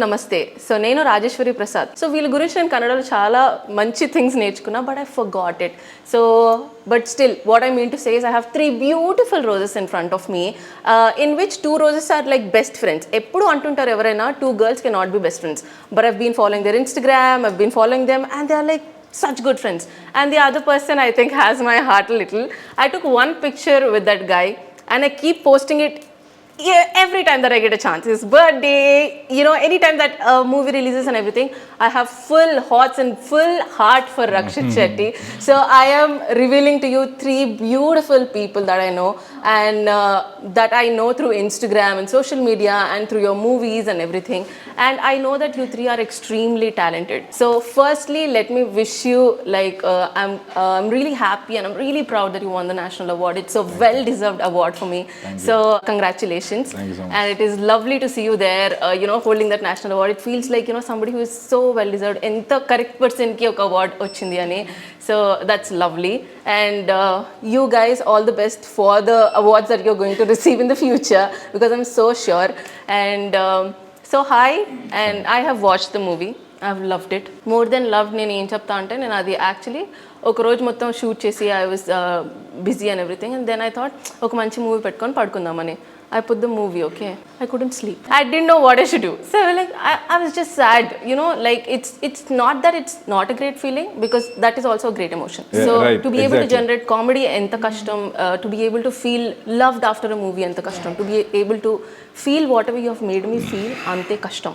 నమస్తే. సో నేను రాజేశ్వరి ప్రసాద్. సో వీళ్ళ గురించి నేను కన్నడలో చాలా మంచి థింగ్స్ నేర్చుకున్నా, but I forgot it. So but still what I mean to say is I have 3 beautiful roses in front of me, in which 2 roses are like best friends. ఎప్పుడు అంటుంటారు ఎవరైనా 2 girls can not be best friends, but I've been following their Instagram, I've been following them and they are like such good friends. And the other person I think has my heart a little. I took one picture with that guy and I keep posting it every time that I get a chance. His birthday, you know, anytime that a movie releases and everything, I have full hearts and full heart for Rakshit Shetty. So I am revealing to you 3 beautiful people that I know and that I know through Instagram and social media and through your movies and everything. And I know that you 3 are extremely talented. So firstly, let me wish you like I'm really happy and I'm really proud that you won the national award. It's a well-deserved award for me. So congratulations. Thank you so much. And it is lovely to see you there, you know, holding that national award. It feels like, you know, somebody who is so well deserved. Enta correct person ki oka award ochindi ani. So that's lovely. And you guys, all the best for the awards that you're going to receive in the future, because I'm so sure. And so hi, and I have watched the movie. I've loved it. More than loved, నేను ఏం చెప్తా అంటే, నేను అది actually ఒక రోజు మొత్తం shoot చేసి I was busy and everything, and then I thought ఒక మంచి మూవీ పెట్టుకొని పడుకుందామని. I put the movie, okay? I couldn't sleep. I didn't know what I should do. So I was just sad, you know, like it's not that it's not a great feeling, because that is also a great emotion. Yeah, so right, to be able to exactly. generate comedy enta kashtam, to be able to feel loved after a movie enta kashtam, to be able to feel whatever you have made me feel ante kashtam.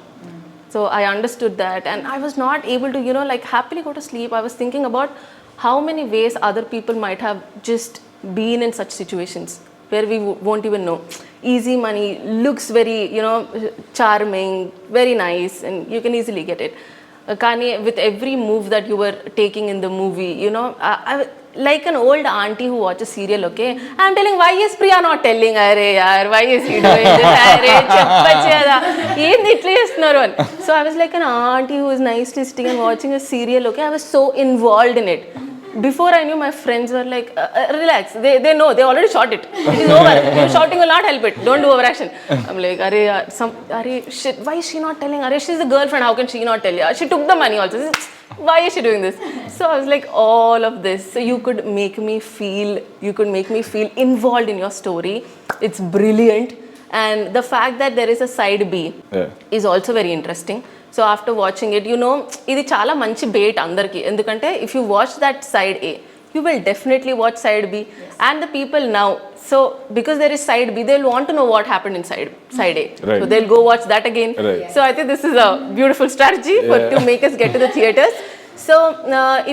So I understood that, and I was not able to, you know, like happily go to sleep. I was thinking about how many ways other people might have just been in such situations where we won't even know. Easy money, looks very, you know, charming, very nice, and you can easily get it. Kani, with every move that you were taking in the movie, you know, like an old auntie who watches serial, okay? I'm telling, why is Priya not telling? Arey yaar, why is he doing this? Arey cheppacheda, ఏంది ఇట్లా చేస్తున్నారు అని. So I was like an auntie who is nicely sitting and watching a serial, okay? I was so involved in it. Before I knew, my friends were like, relax, they know, they already shot it. It's over. You shouting will not help it. Don't do overaction. I'm like, arey, shit, why is she not telling? Arey, she's the girlfriend, how can she not tell you? She took the money also. Why is she doing this? So I was like, all of this. So you could make me feel involved in your story. It's brilliant. And the fact that there is a side B is also very interesting. So after watching it, you know, ఇది చాలా మంచి bait అందరికి. ఎందుకంటే if you watch that side A, you will definitely watch side B. And the people now, so because there is side B, they'll want to know what happened in side A. Right. So they'll go watch that again. Right. So I think this is a beautiful strategy to make us get to the theaters. So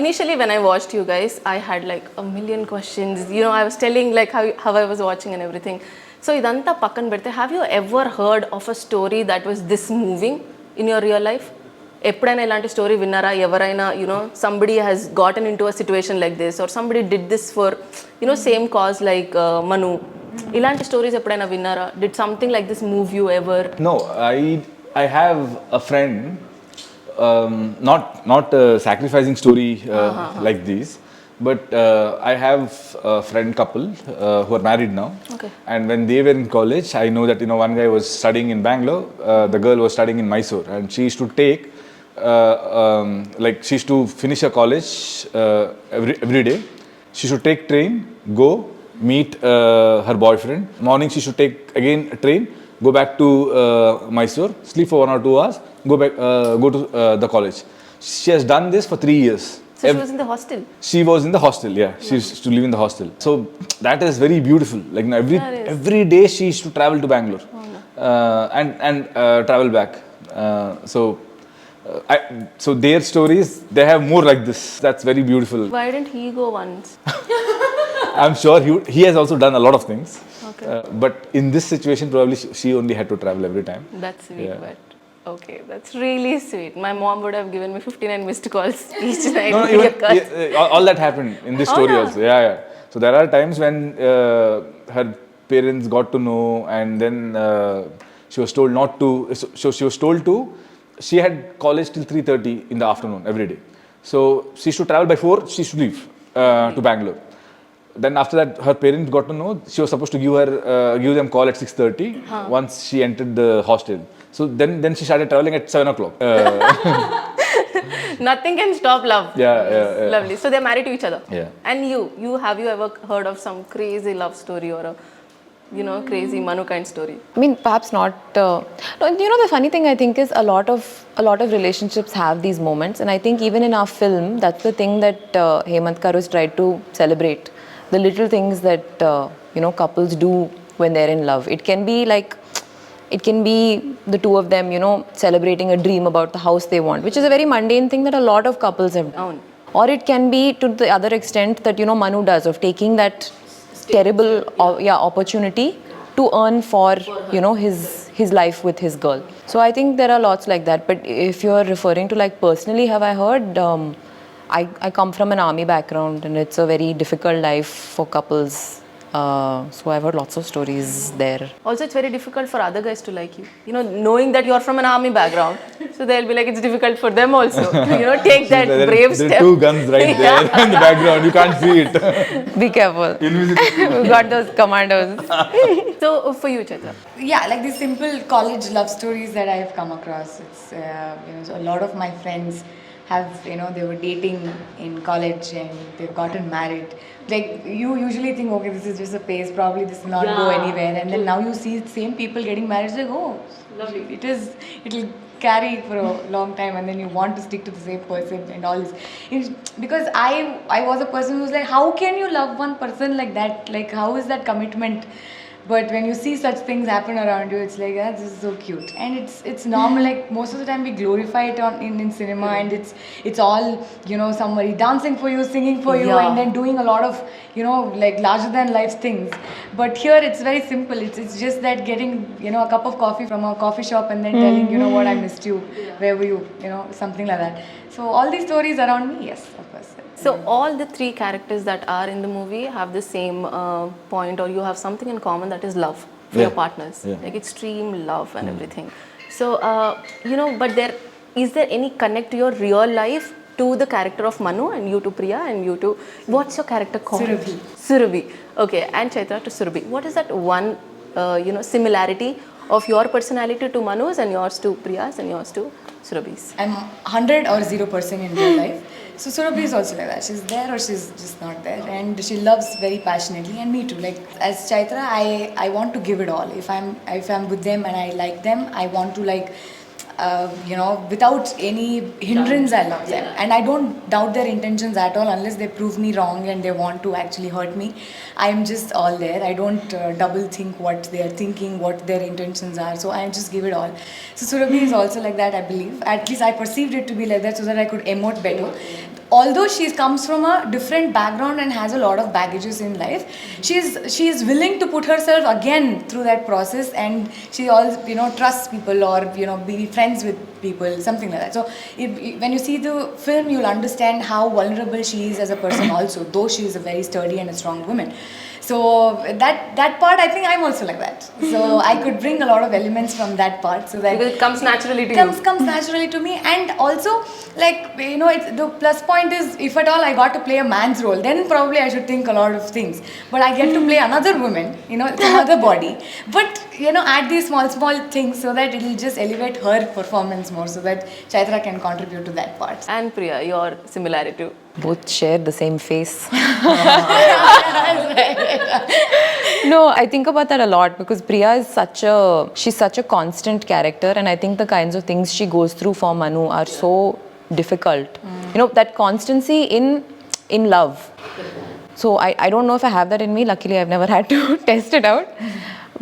initially when I watched you guys, I had like a million questions. You know, I was telling like how I was watching and everything. So idanta pakkan pedte, have you ever heard of a story that was this moving in your real life? ఎప్పుడైనా ఇలాంటి story విన్నారా? ఎవరైనా, you know, somebody has gotten into a situation like this, or somebody did this for, you know, same cause like Manu. ఇలాంటి stories ఎప్పుడైనా విన్నారా? Did something like this move you ever? No, I have a friend, not a sacrificing story like this, but I have a friend couple who are married now. Okay. And when they were in college, I know that, you know, one guy was studying in Bangalore, the girl was studying in Mysore, and she used to take like she used to finish her college every day. She should take train, go meet her boyfriend. Morning she should take again a train, go back to Mysore, sleep for 1 or 2 hours, go to the college. She has done this for 3 years. So she was in the hostel? She was in the hostel, yeah. She used to live in the hostel. So that is very beautiful. Like, you know, every day she used to travel to Bangalore and travel back. So their stories, they have more like this. That's very beautiful. Why didn't he go once? I'm sure he has also done a lot of things. Okay. But in this situation, probably she only had to travel every time. That's sweet, but okay, that's really sweet. My mom would have given me 59 missed calls each night. No, even, all that happened in this story also. Yeah. So there are times when her parents got to know, and then she was told not to. So she was told to. She had college till 3:30 in the afternoon every day. So she used to travel by 4. She should leave to Bangalore. then after that, her parents got to know she was supposed to give them call at 6:30 once she entered the hostel. So then she started traveling at 7 o'clock. Nothing can stop love. Yeah. Lovely. So they're married to each other. Yeah. And you have you ever heard of some crazy love story or a crazy Manu kind story? I mean, perhaps not. No, the funny thing I think is a lot of relationships have these moments, and I think even in our film, that's the thing that Hemant Karu has tried to celebrate. The little things that couples do when they're in love. It can be the two of them, celebrating a dream about the house they want, which is a very mundane thing that a lot of couples have done. Or it can be to the other extent that Manu does, of taking that terrible opportunity to earn for his life with his girl. So I think there are lots like that. But if you're referring to like personally, have I heard? I come from an army background, and it's a very difficult life for couples. So I've heard lots of stories there. Also, it's very difficult for other guys to like you. Knowing that you're from an army background, so they'll be like, it's difficult for them also to take that brave step. There are two guns right there in the background. You can't see it. Be careful. We've got those commandos. So for you, Chaitra. Yeah, like these simple college love stories that I've come across. It's so a lot of my friends have they were dating in college and they've gotten married. Like you usually think, okay, this is just a phase, probably this will not go anywhere, and then now you see the same people getting married. It's like, oh, lovely. It'll carry for a long time, and then you want to stick to the same person and all this. Because I was a person who's like, how can you love one person like that? Like, how is that commitment? But when you see such things happen around you, it's like, this is so cute. And it's normal. Like most of the time we glorify it in cinema, and it's all, somebody dancing for you, singing for you, and then doing a lot of, like larger than life things. But here it's very simple. It's just that getting, a cup of coffee from a coffee shop and then telling, what, I missed you. Where were you? Something like that. So all these stories around me, yes, of course. So all the three characters that are in the movie have the same point, or you have something in common, that is love for your partners, like extreme love and everything. So but is there any connect to your real life to the character of Manu, and you to Priya, and you to what's your character called? Surabhi. Okay, and Chaitra to Surabhi. What is that one similarity of your personality to Manu's and yours to Priya's and yours to Surabhi's? I'm 100 or 0% in real life. So Surabhi is also like that. She's there or she's just not there, and she loves very passionately, and me too. Like as Chaitra, I want to give it all. If I'm with them and I like them, I want to without any hindrance, I love them. And I don't doubt their intentions at all unless they prove me wrong and they want to actually hurt me. I'm just all there. I don't double think what they're thinking, what their intentions are. So I just give it all. So Surabhi is also like that, I believe. At least I perceived it to be like that so that I could emote better. Although she comes from a different background and has a lot of baggages in life, she is willing to put herself again through that process, and she also trusts people or be friends with people, something like that. So when you see the film, you'll understand how vulnerable she is as a person also, though she is a very sturdy and a strong woman. So that part, I think I'm also like that. So I could bring a lot of elements from that part, so that because it comes naturally to you. Comes naturally to me. And also, like it's, the plus point is, if at all I got to play a man's role, then probably I should think a lot of things. But I get to play another woman, it's another body. But add these small things so that it will just elevate her performance more, so that Chaitra can contribute to that part. And Priya, your similarity? Both share the same face. No, I think about that a lot, because Priya is she's such a constant character, and I think the kinds of things she goes through for Manu are so difficult. That constancy in love. So I don't know if I have that in me. Luckily, I've never had to test it out.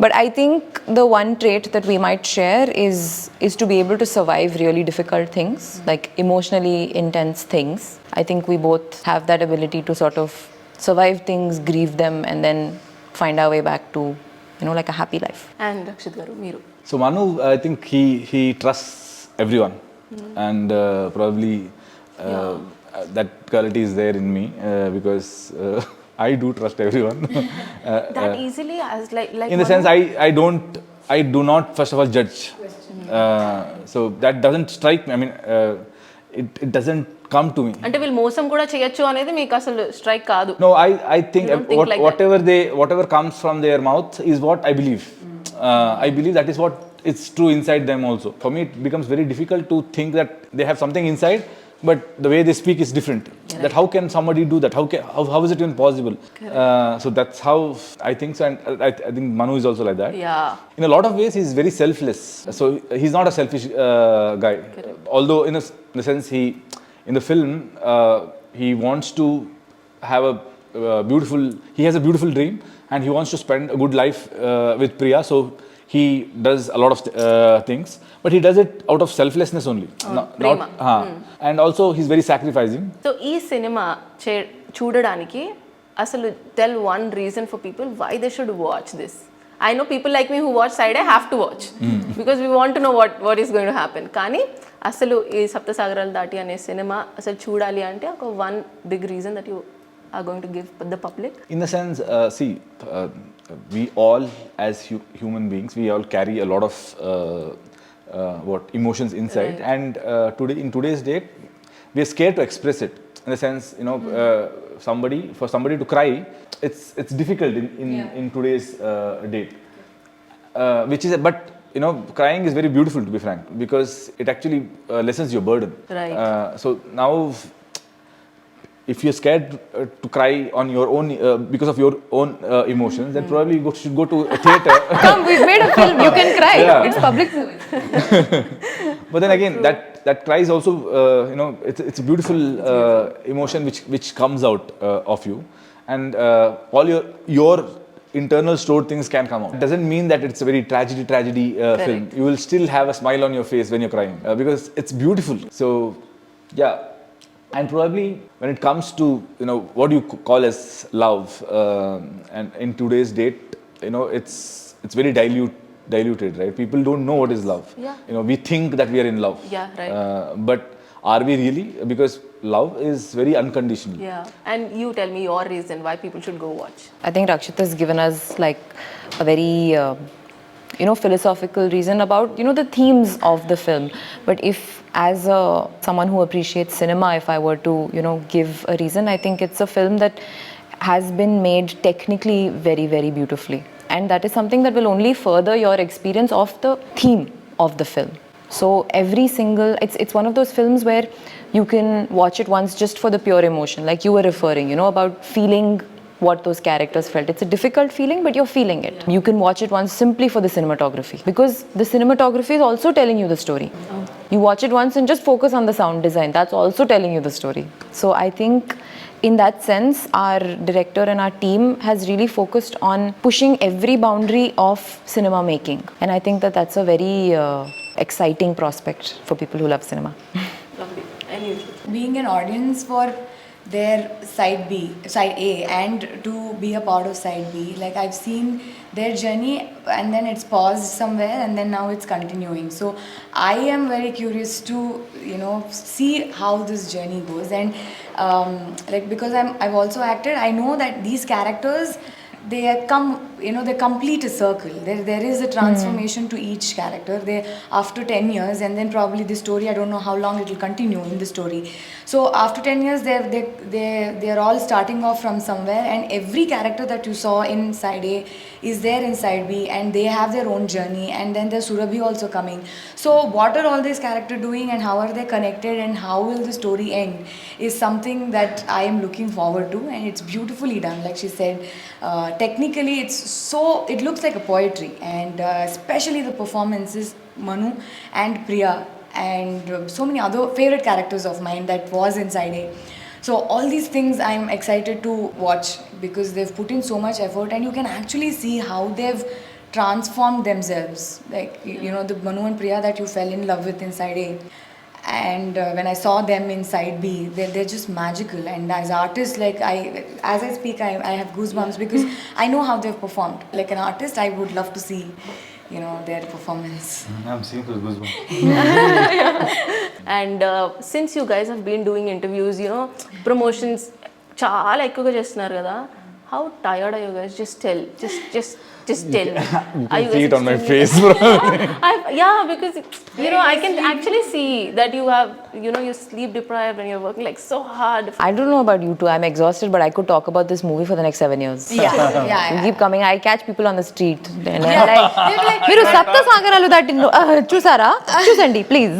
But I think the one trait that we might share is to be able to survive really difficult things, like emotionally intense things. I think we both have that ability to sort of survive things, grieve them, and then find our way back to, like a happy life. And Rakshit garu, Meeru. So Manu, I think he trusts everyone, and probably that quality is there in me because I do trust everyone. That easily, as like in the sense, I do not first of all judge. So that doesn't strike me. I mean, it doesn't come to me. అంటే వీళ్ళు మోసం కూడా చేయొచ్చు అనేది మీకు అసలు strike కాదు. No, I think, You don't think like whatever comes from their mouth is what I believe. I believe that is what it's true inside them also. For me, it becomes very difficult to think that they have something inside, but the way they speak is different. Yeah, that how can somebody do that? How is it even possible? So that's how I think so, and I think Manu is also like that. Yeah. In a lot of ways, he's very selfless. So he's not a selfish guy. Although in the sense in the film, he wants to have he has a beautiful dream, and he wants to spend a good life with Priya. So he does a lot of things, but he does it out of selflessness only. And also he's very sacrificing. So ఈ cinema చూడడానికి అసలు tell one reason for people why they should watch this. I know people like me who watch Side A have to watch because we want to know what is going to happen. కానీ అసలు ఈ సప్త సాగరాలు దాటి అనే cinema అసలు చూడాలి అంటే ఒక one big reason that you are going to give the public. In the sense, we all as human beings, we all carry a lot of emotions inside, right. And in today's date, we are scared to express it. In the sense, for somebody to cry, it's difficult in today's date. But crying is very beautiful, to be frank, because it actually lessens your burden. Right. So now, if you're scared to cry on your own because of your own emotions, then probably you should go to a theatre. Come, we've made a film. You can cry. Yeah. It's public service. But then again, that cry is also it's a beautiful emotion which comes out of you, and all your internal stored things can come out. It doesn't mean that it's a very tragedy film. You will still have a smile on your face when you're crying because it's beautiful. So yeah. And probably when it comes to what you call as love, and in today's date, it's very diluted, right? People don't know what is love. Yeah. We think that we are in love. Yeah, right. But are we really? Because love is very unconditional. Yeah. And you tell me your reason why people should go watch. I think Rakshit has given us like a very philosophical reason about the themes of the film. But if as someone who appreciates cinema, if I were to give a reason, I think it's a film that has been made technically very, very beautifully, and that is something that will only further your experience of the theme of the film. So every single it's one of those films where you can watch it once just for the pure emotion, like you were referring about feeling what those characters felt. It's a difficult feeling, but you're feeling it. You can watch it once simply for the cinematography, because the cinematography is also telling you the story. You watch it once and just focus on the sound design. That's also telling you the story. So I think in that sense, our director and our team has really focused on pushing every boundary of cinema making. And I think that that's a very exciting prospect for people who love cinema. Lovely. And you? Being an audience for their side A, and to be a part of side B, like I've seen their journey, and then it's paused somewhere, and then now it's continuing. So I am very curious to see how this journey goes, and because I've also acted, I know that these characters, they complete a circle. There is a transformation to each character. They after 10 years, and then probably the story, I don't know how long it will continue in the story. So after 10 years, they're all starting off from somewhere, and every character that you saw in Side A is there in Side B, and they have their own journey, and then there's Surabhi also coming. So what are all these characters doing, and how are they connected, and how will the story end, is something that I am looking forward to, and it's beautifully done. Like she said, technically it looks like a poetry, and especially the performances, Manu and Priya, and so many other favorite characters of mine that was inside A. So all these things I'm excited to watch, because they've put in so much effort, and you can actually see how they've transformed themselves. Like the Manu and Priya that you fell in love with inside A, and when I saw them inside B, they're just magical. And as artists, like as I speak, I have goosebumps, because I know how they've performed. Like an artist, I would love to see their performance. I'm seeing those goosebumps. And since you guys have been doing interviews, promotions చాలా ఎక్కువగా చేస్తున్నారు కదా, how tired are you guys? Just Just tell me. You Are can see it on my extremely- face, bro. Yeah, because I can actually see that you have, you're sleep deprived and you're working like so hard. I don't know about you two. I'm exhausted, but I could talk about this movie for the next 7 years. You keep coming. I catch people on the street. And I'm like, మీరు సప్త సాగరాలు దాటి చూసారా చూసండి please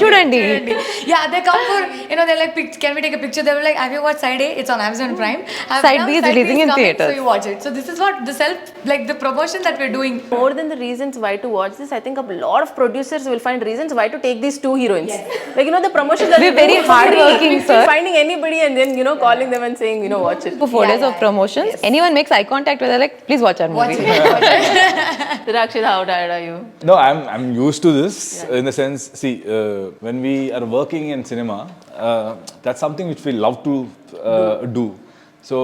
చూడండి. Yeah, they come for, they're like, can we take a picture? They're like, have you watched Side A? It's on Amazon Prime. Side B is releasing in coming, theatres. So you watch it. So this is what the promotion that we're doing. More than the reasons why to watch this, I think a lot of producers will find reasons why to take these two heroines. Like, the promotion that We're very hardworking, sir. Finding anybody and then, calling them and saying, watch it. For 4 days of promotions, anyone makes eye contact with her, like, please watch our movie. Rakshit, how tired are you? No, I'm used to this in the sense, see, when we are working in cinema, that's something which we love to do. So,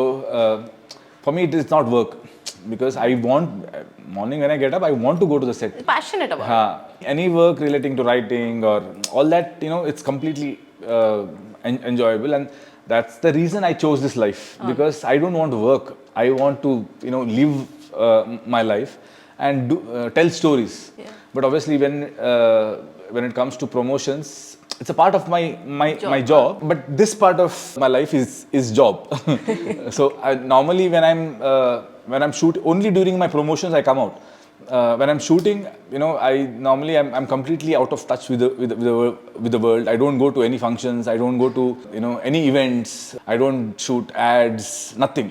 for me, it is not work because I want, morning when I get up, I want to go to the set. Passionate about it. Any work relating to writing or all that, it's completely enjoyable, and that's the reason I chose this life because I don't want to work. I want to, live my life and tell stories. But obviously, when it comes to promotions, it's a part of my job. But this part of my life is job. So normally when I'm shooting, only during my promotions I come out. When I'm shooting, I'm completely out of touch with the world. I don't go to any functions. I don't go to any events. I don't shoot ads. Nothing.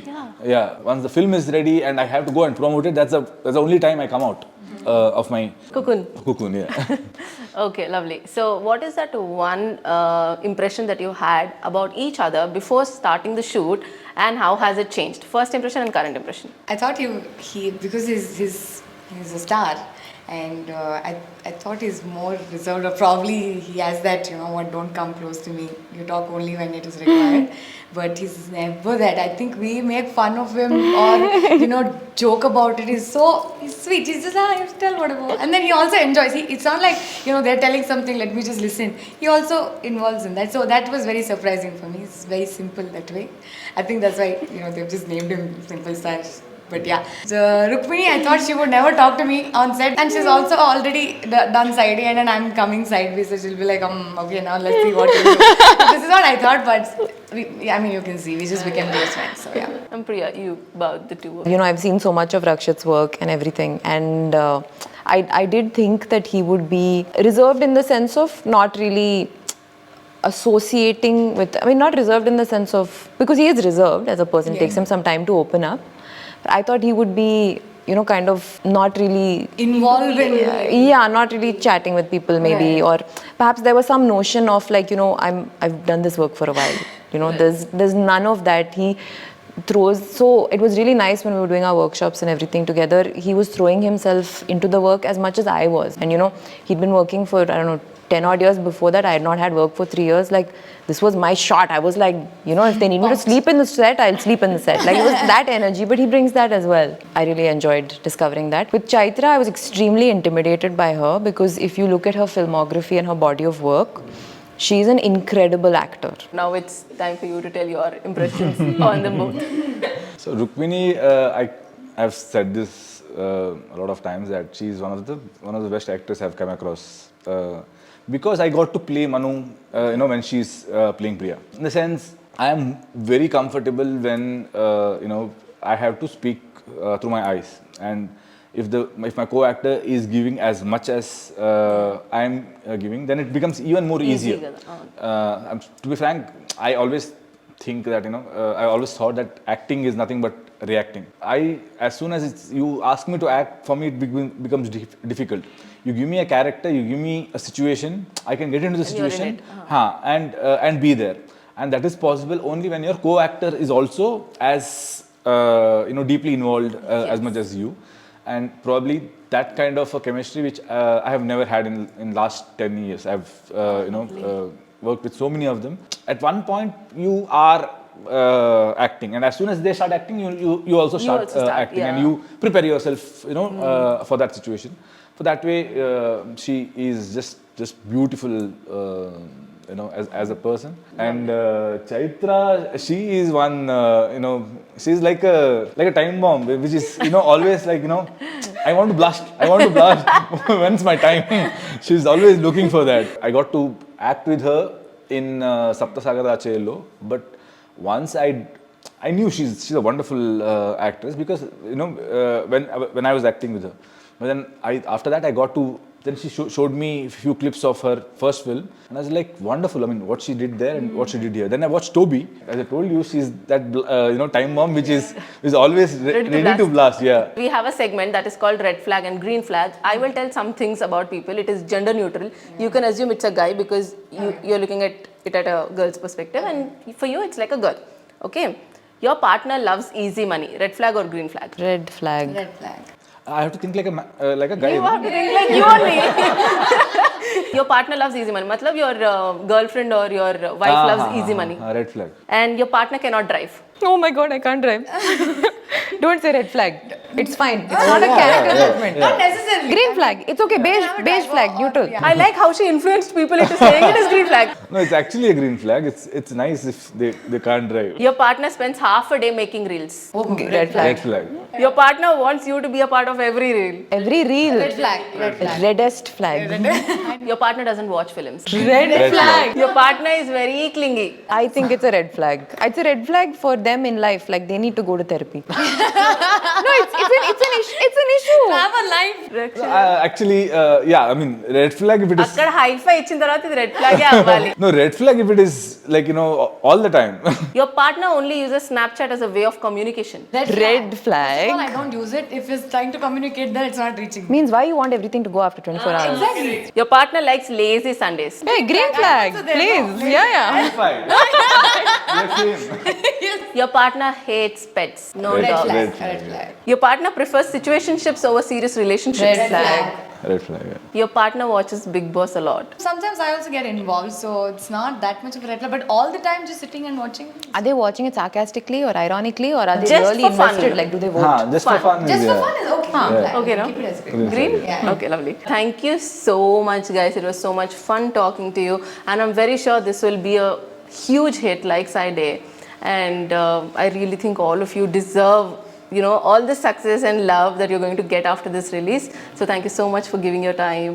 Yeah. Once the film is ready and I have to go and promote it, that's the only time I come out of my cocoon. Yeah. Okay, lovely. So, what is that one impression that you had about each other before starting the shoot, and how has it changed? First impression and current impression. I thought he because he's a star, and I thought he's more reserved, or probably he has that, don't come close to me, you talk only when it is required. But he's never that. I think we make fun of him or joke about it. He's sweet. He's just you tell whatever, and then he also enjoys. It's not like they're telling something, let me just listen. He also involves in that. So that was very surprising for me. It's very simple that way. I think that's why they've just named him Simple Star. But yeah, so Rukmini, I thought she would never talk to me on set, and she's also already done side A, and then I'm coming sideways, so she'll be like, okay, now let's see what you do. This is what I thought, but you can see, we just became close friends, so yeah. And Priya, you about the two. I've seen so much of Rakshit's work and everything, and I did think that he would be reserved in the sense of not really associating with, not reserved in the sense of, because he is reserved as a person, takes him some time to open up. But I thought he would be, kind of not really involved in not really chatting with people maybe, or perhaps there was some notion of like, I've done this work for a while. There's none of that. He throws, so it was really nice when we were doing our workshops and everything together. He was throwing himself into the work as much as I was, and he'd been working for 10 odd years before that. I had not had work for 3 years. Like, this was my shot. I was like, if they need me to sleep in the set, I'll sleep in the set. Like, it was that energy, but he brings that as well. I really enjoyed discovering that. With Chaitra, I was extremely intimidated by her because if you look at her filmography and her body of work, she's an incredible actor. Now it's time for you to tell your impressions on them both. So Rukmini, I've said this a lot of times that she's one of the best actors I've come across. Because I got to play Manu, when she's playing Priya. In the sense, I am very comfortable when, I have to speak through my eyes. And if my co-actor is giving as much as I am giving, then it becomes even more easier. To be frank, I always think that, I always thought that acting is nothing but reacting. As soon as you ask me to act, for me it becomes difficult. You give me a character, you give me a situation, I can get into the situation and be there. And that is possible only when your co-actor is also as deeply involved as much as you. And probably that kind of a chemistry which I have never had in last 10 years. I've worked with so many of them. At one point you are acting, and as soon as they start acting, you also start acting, and you prepare yourself for that situation. So that way she is just beautiful as a person. And Chaitra, she is one, she's like a time bomb, which is, always like, I want to blast. When's my time? She's always looking for that. I got to act with her in Sapta Sagaralu Dhaati, but once I knew she's a wonderful actress because when I was acting with her. But then after that then she showed me a few clips of her first film, and I was like, wonderful. I mean, what she did there and what she did here. Then I watched Toby. As I told you, she's that time bomb which is always ready to blast. Yeah. We have a segment that is called red flag and green flag. I will tell some things about people. It is gender neutral. You can assume it's a guy because you're looking at it at a girl's perspective, and for you it's like a girl. Okay. Your partner loves easy money. Red flag or green flag? Red flag. Red flag. I have to think like a guy. You have to think like you only. Your partner loves easy money. Matlab your girlfriend or your wife loves easy money. Red flag. And your partner cannot drive. Oh my god, I can't drive. Don't say red flag. It's fine. It's not a character judgment. Not necessarily. Green flag. It's okay. Beige flag. Neutral. I like how she influenced people into saying it is green flag. No, it's actually a green flag. It's nice if they can't drive. Your partner spends half a day making reels. Okay, red flag. Red flag. Your partner wants you to be a part of every reel. Every reel. Red flag. Red flag. Reddest flag. Your partner doesn't watch films. Red flag. Your partner is very clingy. I think it's a red flag. It's a red flag for them in life. Like they need to go to therapy. No, it's an issue. Have a life. Actually, yeah. I mean, red flag if it is. అక్కడ hi-fi ఇచ్చిన తర్వాత ఇది red ఫ్లాగే అవ్వాలి. No, red flag if it is like all the time. Your partner only uses Snapchat as a way of communication. Red flag. Well, I don't use it. If it's trying to communicate, then it's not reaching me. Means why you want everything to go after 24 hours? Exactly. Your partner likes lazy Sundays. Hey, green flag, so there you please. go. Yeah. Fine. Let's see him. Your partner hates pets. No Red dogs. flag. Red flag, Red flag. Your partner prefers situationships over serious relationships. Red flag. Red flag. Yeah. Your partner watches Big Boss a lot. Sometimes I also get involved, so it's not that much of a red flag. But all the time, just sitting and watching. Are they watching it sarcastically or ironically, or are they Just really for fun. invested? Like, do they vote? Just for fun. Just for yeah. fun is okay. Flag. Okay, no? Keep it as green. Green? Yeah. Okay, lovely. Thank you so much, guys. It was so much fun talking to you. And I'm very sure this will be a huge hit like Side A. And I really think all of you deserve all the success and love that you're going to get after this release. So thank you so much for giving your time.